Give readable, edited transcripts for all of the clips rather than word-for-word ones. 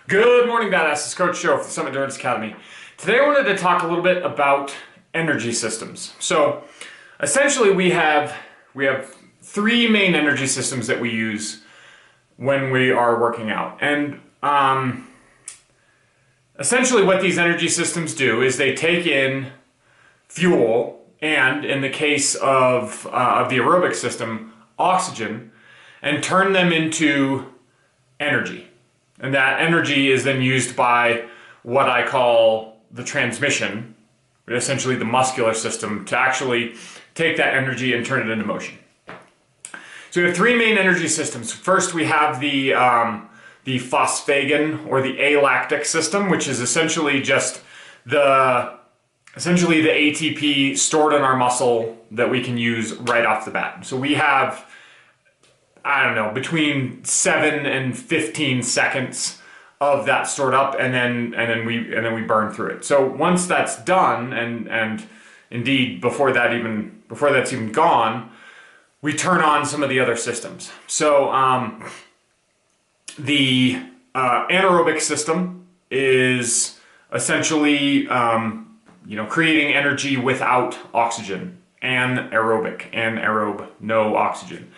Good morning, Badass. It's Coach Joe from the Summit Endurance Academy. Today I wanted to talk a little bit about energy systems. So essentially we have three main energy systems that we use when we are working out. And essentially what these energy systems do is they take in fuel and, in the case of the aerobic system, oxygen, and turn them into energy. And that energy is then used by what I call the transmission, essentially the muscular system, to actually take that energy and turn it into motion. So we have three main energy systems. First, we have the phosphagen or the alactic system, which is essentially just the ATP stored in our muscle that we can use right off the bat. So we have, I don't know, between 7 and 15 seconds of that stored up, and then we burn through it. So once that's done, and indeed before that's even gone, we turn on some of the other systems. So the anaerobic system is essentially creating energy without oxygen. Anaerobe, no oxygen.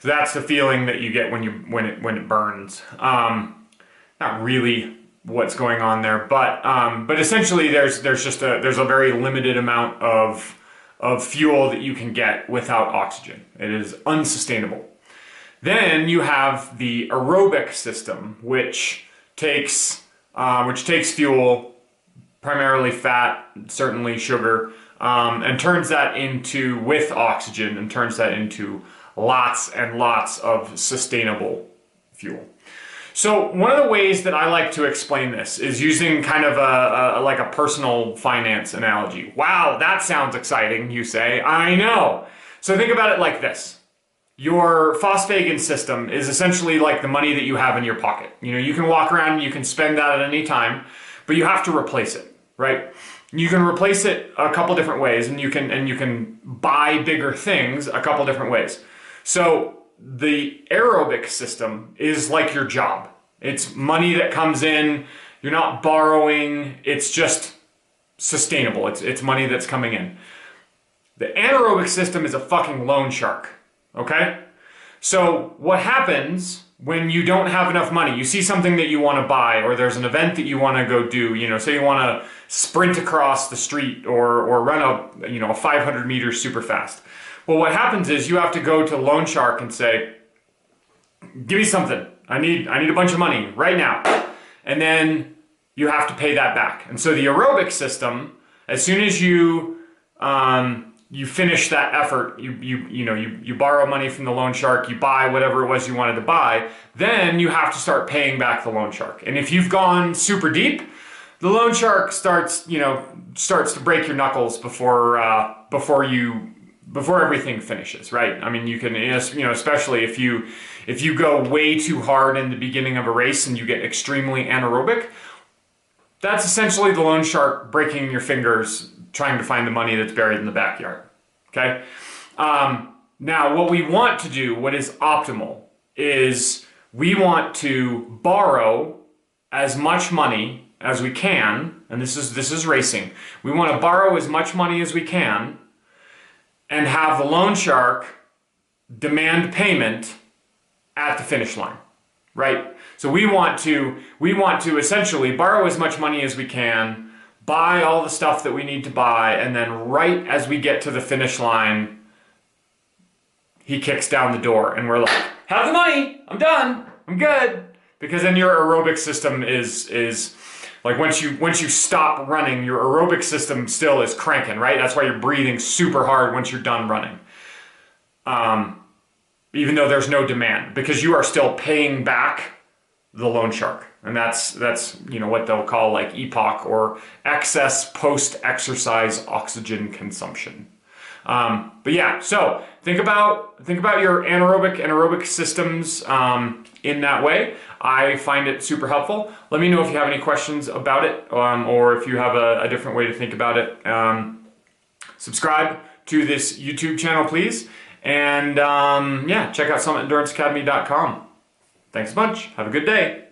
So that's the feeling that you get when it burns. Not really what's going on there, but essentially there's a very limited amount of fuel that you can get without oxygen. It is unsustainable. Then you have the aerobic system, which takes fuel, primarily fat, certainly sugar, and turns that into, with oxygen, and turns that into lots and lots of sustainable fuel. So one of the ways that I like to explain this is using kind of like a personal finance analogy. Wow, that sounds exciting, you say. I know. So think about it like this. Your phosphagen system is essentially like the money that you have in your pocket. You can walk around and you can spend that at any time, but you have to replace it, right? You can replace it a couple different ways, and you can buy bigger things a couple different ways. So the aerobic system is like your job. It's money that comes in. You're not borrowing. It's just sustainable. It's money that's coming in. The anaerobic system is a fucking loan shark. Okay? So what happens when you don't have enough money? You see something that you want to buy, or there's an event that you want to go do. Say you want to sprint across the street or run a 500 meters super fast. Well, what happens is you have to go to Loan Shark and say, give me something. I need a bunch of money right now. And then you have to pay that back. And so the aerobic system, as soon as you finish that effort, you borrow money from the Loan Shark, you buy whatever it was you wanted to buy, then you have to start paying back the Loan Shark. And if you've gone super deep, the Loan Shark starts to break your knuckles before everything finishes, right? I mean, you can, especially if you go way too hard in the beginning of a race and you get extremely anaerobic, that's essentially the Loan Shark breaking your fingers trying to find the money that's buried in the backyard, okay? Now, what we want to do, what is optimal, is we want to borrow as much money as we can, and this is racing. We want to borrow as much money as we can and have the Loan Shark demand payment at the finish line, right? So we want to essentially borrow as much money as we can, buy all the stuff that we need to buy, and then right as we get to the finish line, he kicks down the door and we're like, have the money, I'm done, I'm good. Because then your aerobic system is like, once you stop running, your aerobic system still is cranking, right? That's why you're breathing super hard once you're done running. Even though there's no demand, because you are still paying back the Loan Shark. And that's what they'll call like EPOC, or excess post-exercise oxygen consumption. But yeah, so think about your anaerobic and aerobic systems in that way. I find it super helpful. Let me know if you have any questions about it, or if you have a different way to think about it. Subscribe to this YouTube channel, please. And yeah, check out summitenduranceacademy.com. Thanks a bunch. Have a good day.